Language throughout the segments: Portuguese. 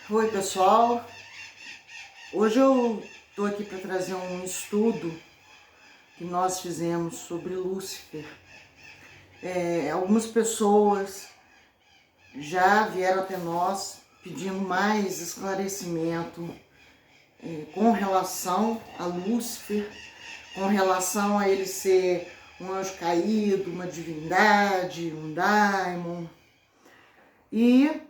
Oi, pessoal. Hoje eu estou aqui para trazer um estudo que nós fizemos sobre Lúcifer. Algumas pessoas já vieram até nós pedindo mais esclarecimento com relação a Lúcifer, com relação a ele ser um anjo caído, uma divindade, um daimon. E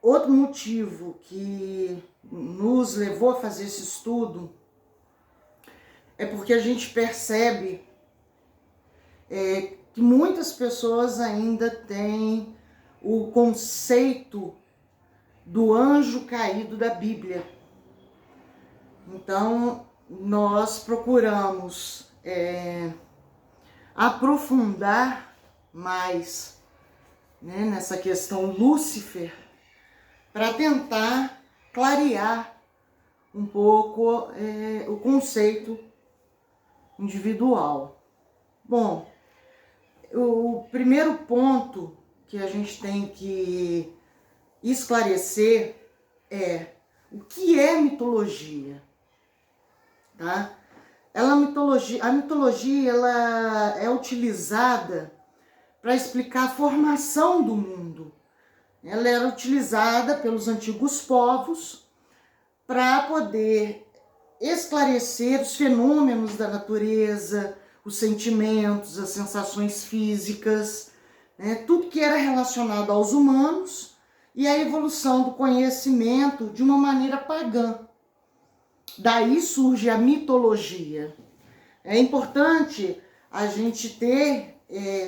outro motivo que nos levou a fazer esse estudo é porque a gente percebe que muitas pessoas ainda têm o conceito do anjo caído da Bíblia. Então, nós procuramos aprofundar mais, nessa questão Lúcifer, para tentar clarear um pouco o conceito individual. Bom, o primeiro ponto que a gente tem que esclarecer é o que é mitologia, tá? A mitologia ela é utilizada para explicar a formação do mundo. Ela era utilizada pelos antigos povos para poder esclarecer os fenômenos da natureza, os sentimentos, as sensações físicas, tudo que era relacionado aos humanos e a evolução do conhecimento de uma maneira pagã. Daí surge a mitologia. É importante a gente ter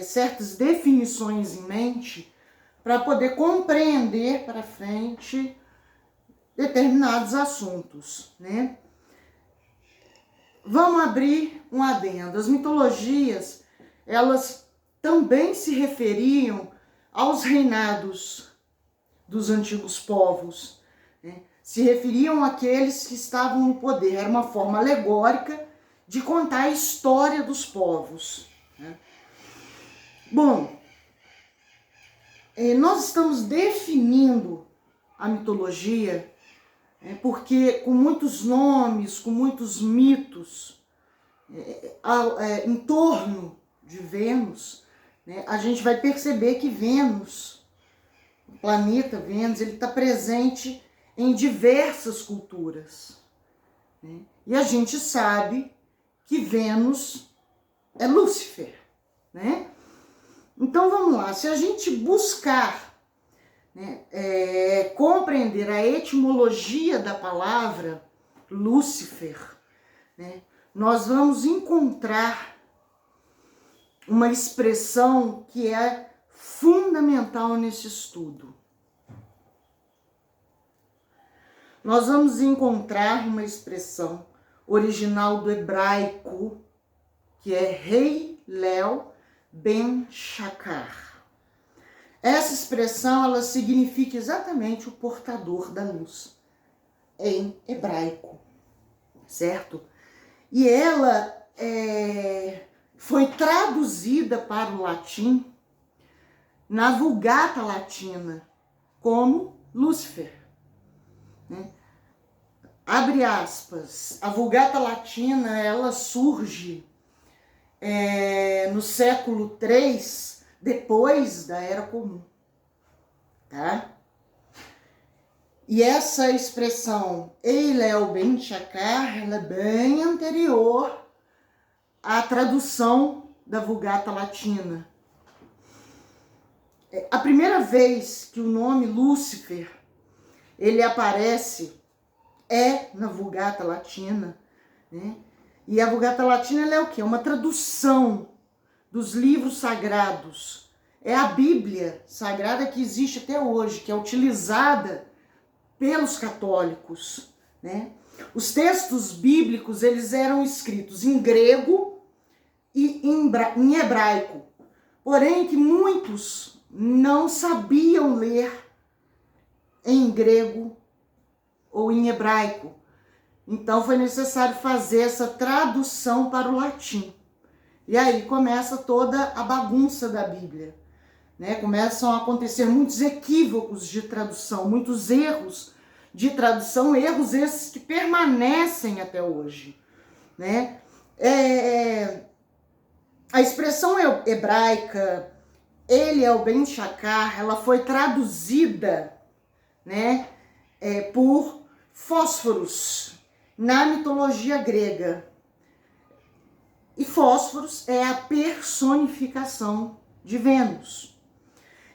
certas definições em mente para poder compreender para frente determinados assuntos, Vamos abrir um adendo. As mitologias, elas também se referiam aos reinados dos antigos povos, Se referiam àqueles que estavam no poder. Era uma forma alegórica de contar a história dos povos, Bom, nós estamos definindo a mitologia porque com muitos nomes, com muitos mitos em torno de Vênus, a gente vai perceber que Vênus, o planeta Vênus, ele está presente em diversas culturas. E a gente sabe que Vênus é Lúcifer, Então vamos lá, se a gente buscar compreender a etimologia da palavra Lúcifer, nós vamos encontrar uma expressão que é fundamental nesse estudo. Nós vamos encontrar uma expressão original do hebraico que é Hillel Ben Shakar. Essa expressão, ela significa exatamente o portador da luz, em hebraico, certo? E ela foi traduzida para o latim na Vulgata Latina como Lúcifer. Abre aspas, a Vulgata Latina, ela surge no século III, depois da Era Comum, tá? E essa expressão Hillel Ben Shakar, ela é bem anterior à tradução da Vulgata Latina. A primeira vez que o nome Lúcifer ele aparece na Vulgata Latina, E a Vulgata Latina ela é o quê? Uma tradução dos livros sagrados. É a Bíblia sagrada que existe até hoje, que é utilizada pelos católicos, Os textos bíblicos, eles eram escritos em grego e em hebraico. Porém, que muitos não sabiam ler em grego ou em hebraico. Então, foi necessário fazer essa tradução para o latim. E aí começa toda a bagunça da Bíblia. né? Começam a acontecer muitos equívocos de tradução, muitos erros de tradução, erros esses que permanecem até hoje, né? A expressão hebraica, ele é o Ben Shakar, ela foi traduzida, né, por Fósforos na mitologia grega. E Fósforos é a personificação de Vênus.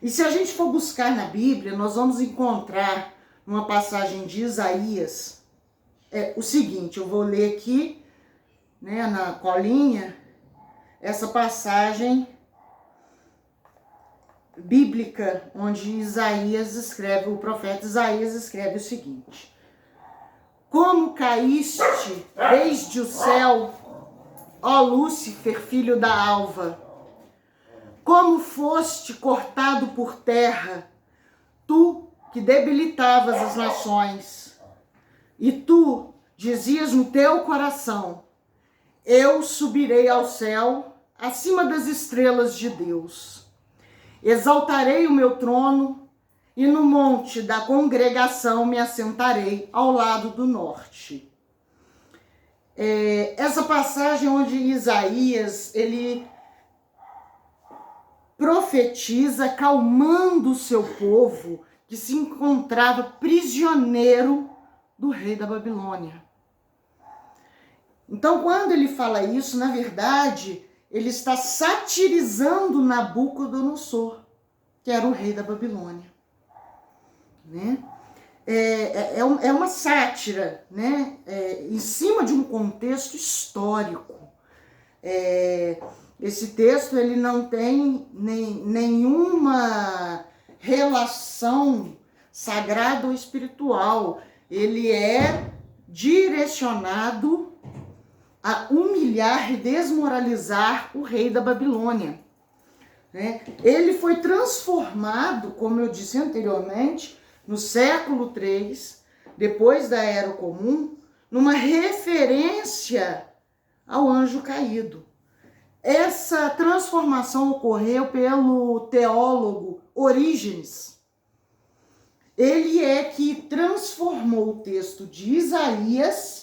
E se a gente for buscar na Bíblia, nós vamos encontrar uma passagem de Isaías o seguinte, eu vou ler aqui, né, na colinha, essa passagem bíblica, onde Isaías escreve, o profeta Isaías escreve o seguinte: como caíste desde o céu, ó Lúcifer, filho da alva, como foste cortado por terra, tu que debilitavas as nações, e tu dizias no teu coração, eu subirei ao céu, acima das estrelas de Deus. Exaltarei o meu trono, e no monte da congregação me assentarei ao lado do norte. Essa passagem onde Isaías, ele profetiza calmando o seu povo que se encontrava prisioneiro do rei da Babilônia. Então, quando ele fala isso, na verdade, ele está satirizando Nabucodonosor, que era o rei da Babilônia, né? É uma sátira, né? Em cima de um contexto histórico. Esse texto ele não tem nenhuma relação sagrada ou espiritual. Ele é direcionado a humilhar e desmoralizar o rei da Babilônia, né? Ele foi transformado, como eu disse anteriormente, no século III, depois da Era Comum, numa referência ao anjo caído. Essa transformação ocorreu pelo teólogo Orígenes. Ele é que transformou o texto de Isaías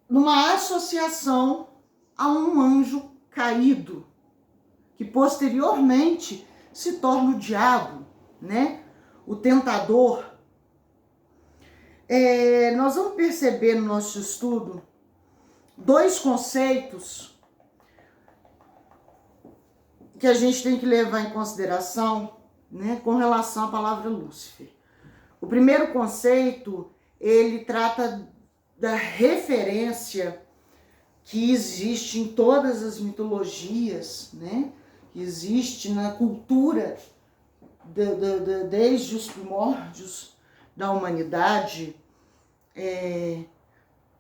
numa associação a um anjo caído, que posteriormente se torna o diabo, né? O tentador. Nós vamos perceber no nosso estudo dois conceitos que a gente tem que levar em consideração, né, com relação à palavra Lúcifer. O primeiro conceito, ele trata da referência que existe em todas as mitologias, né? Que existe na cultura desde os primórdios da humanidade,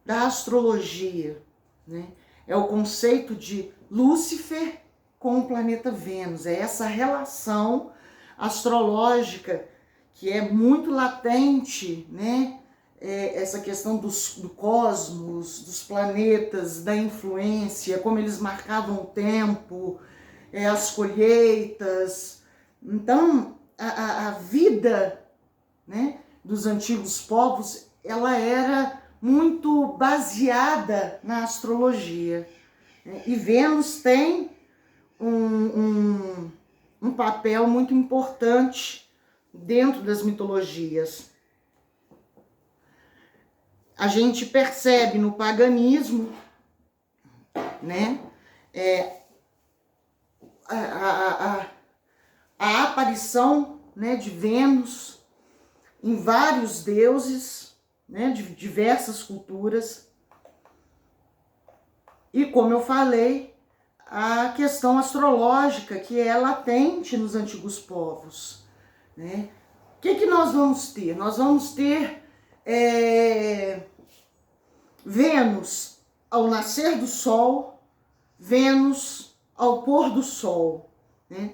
da astrologia, né? É o conceito de Lúcifer com o planeta Vênus, é essa relação astrológica que é muito latente, né? Essa questão do cosmos, dos planetas, da influência, como eles marcavam o tempo, as colheitas. Então, a vida, né, dos antigos povos, ela era muito baseada na astrologia. E Vênus tem um papel muito importante dentro das mitologias. A gente percebe no paganismo, né, a aparição, né, de Vênus em vários deuses, né, de diversas culturas. E como eu falei, a questão astrológica que é latente nos antigos povos, né? O que nós vamos ter? Nós vamos ter Vênus ao nascer do sol, Vênus ao pôr do sol, né?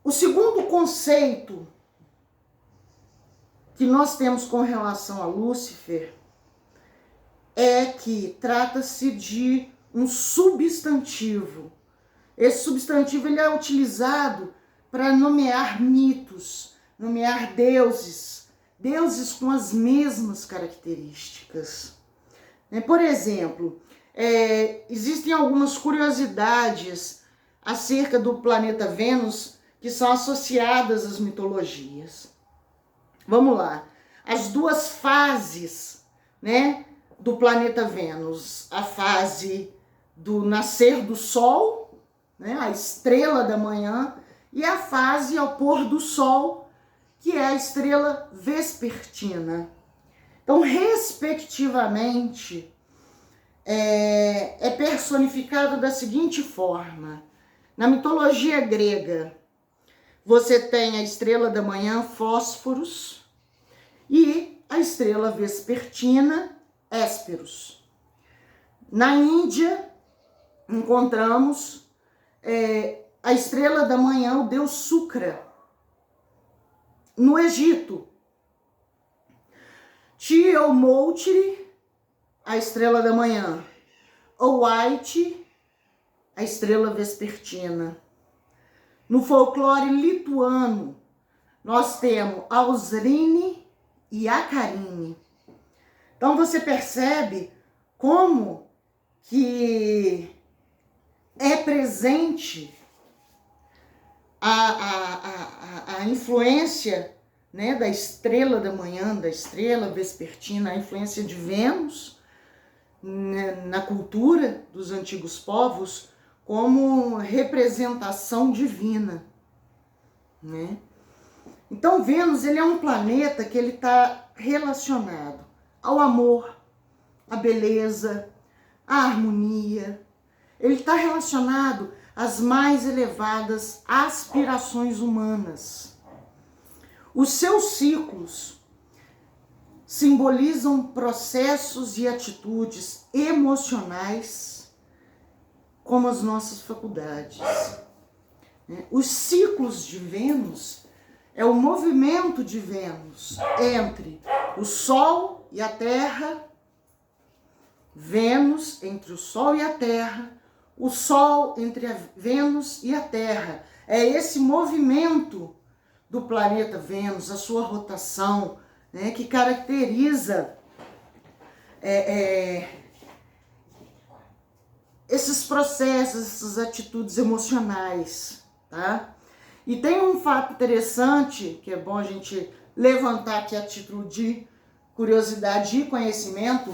O segundo conceito que nós temos com relação a Lúcifer é que trata-se de um substantivo, Esse substantivo ele é utilizado para nomear mitos, nomear deuses, deuses com as mesmas características. Por exemplo, existem algumas curiosidades acerca do planeta Vênus que são associadas às mitologias. Vamos lá. As duas fases, né, do planeta Vênus. A fase do nascer do Sol, né, a estrela da manhã, e a fase ao pôr do Sol, que é a estrela vespertina. Então, respectivamente, é personificado da seguinte forma. Na mitologia grega, você tem a estrela da manhã, Fósforos, e a estrela vespertina, Hésperos. Na Índia, encontramos a estrela da manhã, o deus Sukra. No Egito, Tiamatri, a estrela da manhã, Owaiti, a estrela vespertina. No folclore lituano, nós temos Ausrini e Akarine. Então você percebe como que é presente a influência, né, da estrela da manhã, da estrela vespertina, a influência de Vênus, né, na cultura dos antigos povos como representação divina, né? Então Vênus ele é um planeta que ele está relacionado ao amor, à beleza, à harmonia. Ele está relacionado às mais elevadas aspirações humanas. Os seus ciclos simbolizam processos e atitudes emocionais como as nossas faculdades. Os ciclos de Vênus é o movimento de Vênus entre o Sol e a Terra, Vênus entre o Sol e a Terra, o Sol entre a Vênus e a Terra. É esse movimento do planeta Vênus, a sua rotação, né, que caracteriza esses processos, essas atitudes emocionais, tá? E tem um fato interessante, que é bom a gente levantar aqui a título de curiosidade e conhecimento,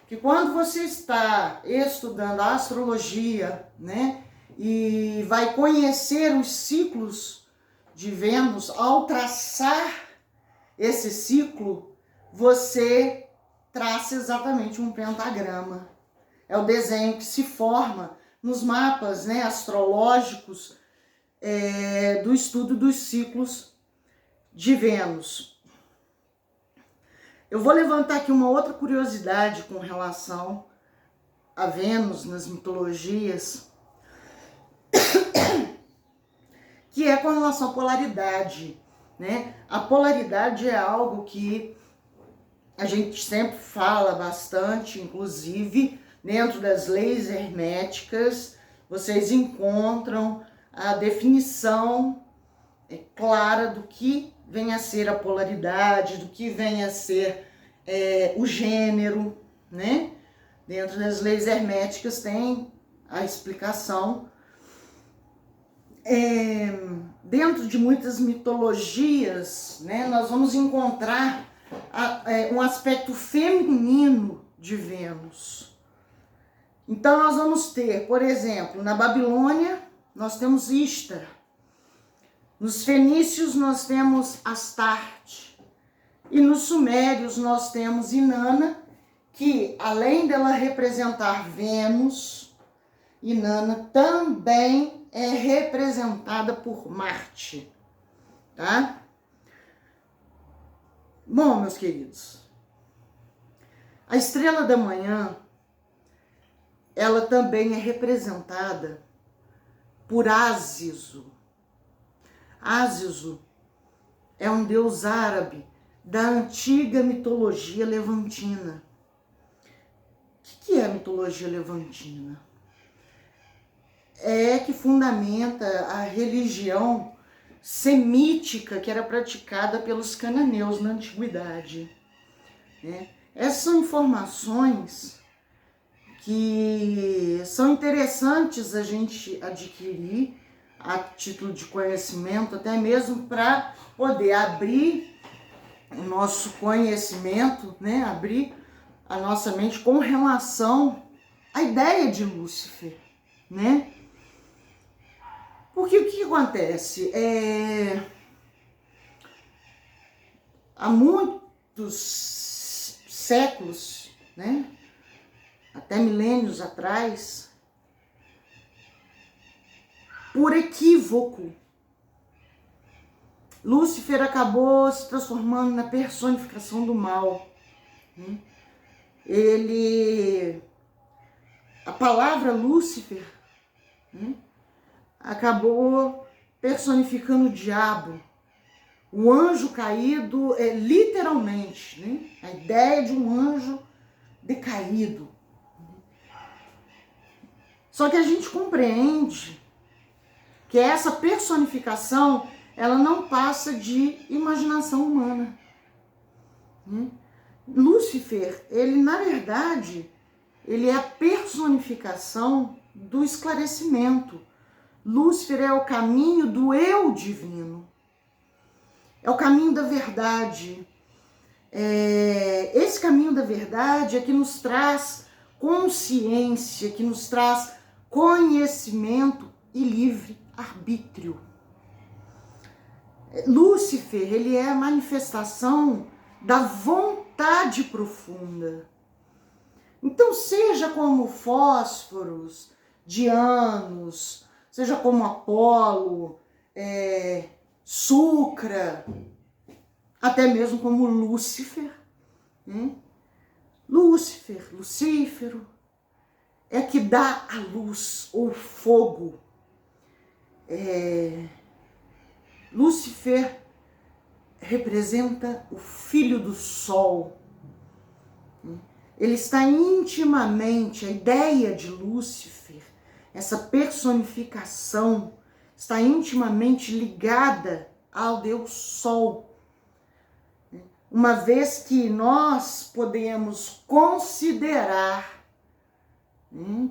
que quando você está estudando a astrologia, né, e vai conhecer os ciclos de Vênus, ao traçar esse ciclo, você traça exatamente um pentagrama. É o desenho que se forma nos mapas, né, astrológicos do estudo dos ciclos de Vênus. Eu vou levantar aqui uma outra curiosidade com relação a Vênus nas mitologias, que é com relação à polaridade, né? A polaridade é algo que a gente sempre fala bastante, inclusive dentro das leis herméticas, vocês encontram a definição clara do que vem a ser a polaridade, do que vem a ser o gênero, né? Dentro das leis herméticas tem a explicação. Dentro de muitas mitologias, né, nós vamos encontrar um aspecto feminino de Vênus. Então nós vamos ter, por exemplo, na Babilônia nós temos Ishtar. Nos fenícios nós temos Astarte. E nos sumérios nós temos Inanna, que além dela representar Vênus, Inanna também é representada por Marte, tá? Bom, meus queridos, a estrela da manhã, ela também é representada por Ázizo. Ázizo é um deus árabe da antiga mitologia levantina. O que é a mitologia levantina? é que fundamenta a religião semítica que era praticada pelos cananeus na antiguidade, né? Essas são informações que são interessantes a gente adquirir a título de conhecimento, até mesmo para poder abrir o nosso conhecimento, né? Abrir a nossa mente com relação à ideia de Lúcifer, né? Porque o que acontece? Há muitos séculos, né? Até milênios atrás, por equívoco, Lúcifer acabou se transformando na personificação do mal, né? A palavra Lúcifer, né, acabou personificando o diabo, o anjo caído, literalmente, né? A ideia de um anjo decaído. Só que a gente compreende que essa personificação, ela não passa de imaginação humana, né? Lúcifer, ele na verdade, ele é a personificação do esclarecimento. Lúcifer é o caminho do eu divino, é o caminho da verdade. Esse caminho da verdade é que nos traz consciência, que nos traz conhecimento e livre arbítrio. Lúcifer, ele é a manifestação da vontade profunda. Então, seja como Fósforos, Dianos, seja como Apolo, Sucra, até mesmo como Lúcifer, né? Lúcifer, Lucífero, é que dá a luz, ou fogo. Lúcifer representa o filho do sol. Ele está intimamente, a ideia de Lúcifer, essa personificação, está intimamente ligada ao Deus Sol. Uma vez que nós podemos considerar,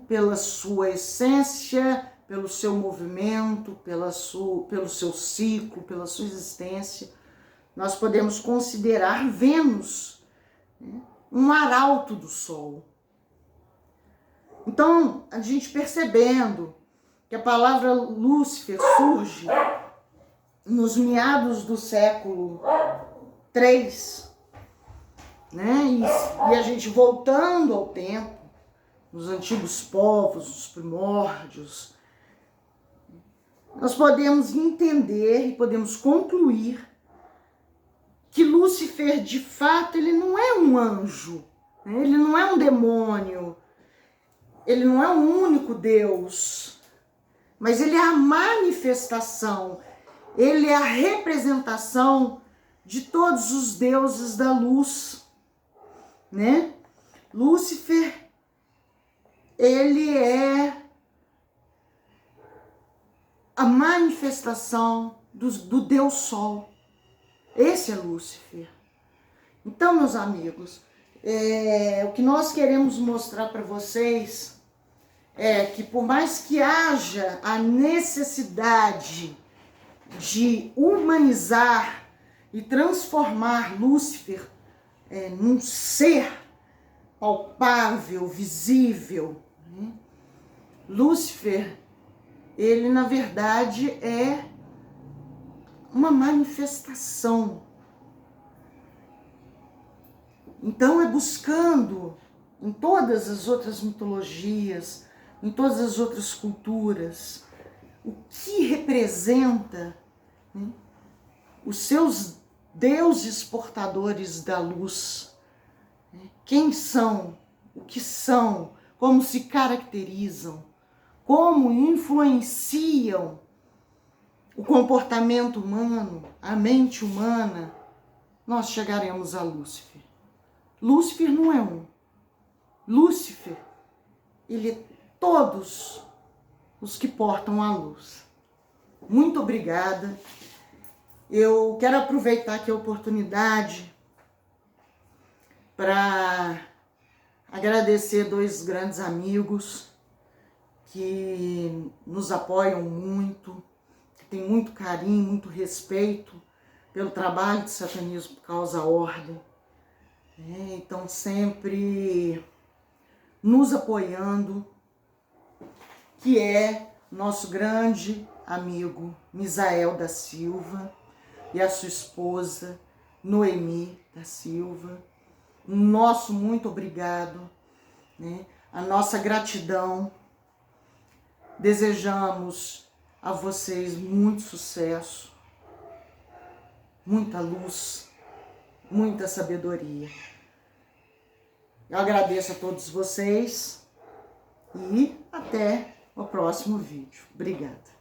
pela sua essência, pelo seu movimento, pelo seu ciclo, pela sua existência, nós podemos considerar Vênus, um arauto do Sol. Então, a gente percebendo que a palavra Lúcifer surge nos meados do século III, né? E a gente voltando ao tempo, nos antigos povos, nos primórdios, nós podemos entender e podemos concluir que Lúcifer, de fato, ele não é um anjo, né? Ele não é um demônio, ele não é um único Deus, mas ele é a manifestação, ele é a representação de todos os deuses da luz, né? Lúcifer, ele é a manifestação do Deus Sol. Esse é Lúcifer. Então, meus amigos, o que nós queremos mostrar para vocês é que por mais que haja a necessidade de humanizar e transformar Lúcifer num ser palpável, visível, né? Lúcifer, ele na verdade é uma manifestação. Então é buscando em todas as outras mitologias, em todas as outras culturas, o que representa, né, os seus deuses portadores da luz. Né? Quem são, o que são, como se caracterizam, como influenciam o comportamento humano, a mente humana, nós chegaremos a Lúcifer. Lúcifer não é um. Lúcifer, ele é todos os que portam a luz. Muito obrigada. Eu quero aproveitar aqui a oportunidade para agradecer dois grandes amigos que nos apoiam muito, que têm muito carinho, muito respeito pelo trabalho de Satanismo Causa Ordem. Então sempre nos apoiando, que é nosso grande amigo Misael da Silva e a sua esposa Noemi da Silva. Nosso muito obrigado, a nossa gratidão. Desejamos a vocês muito sucesso, muita luz, muita sabedoria. Eu agradeço a todos vocês e até o próximo vídeo. Obrigada.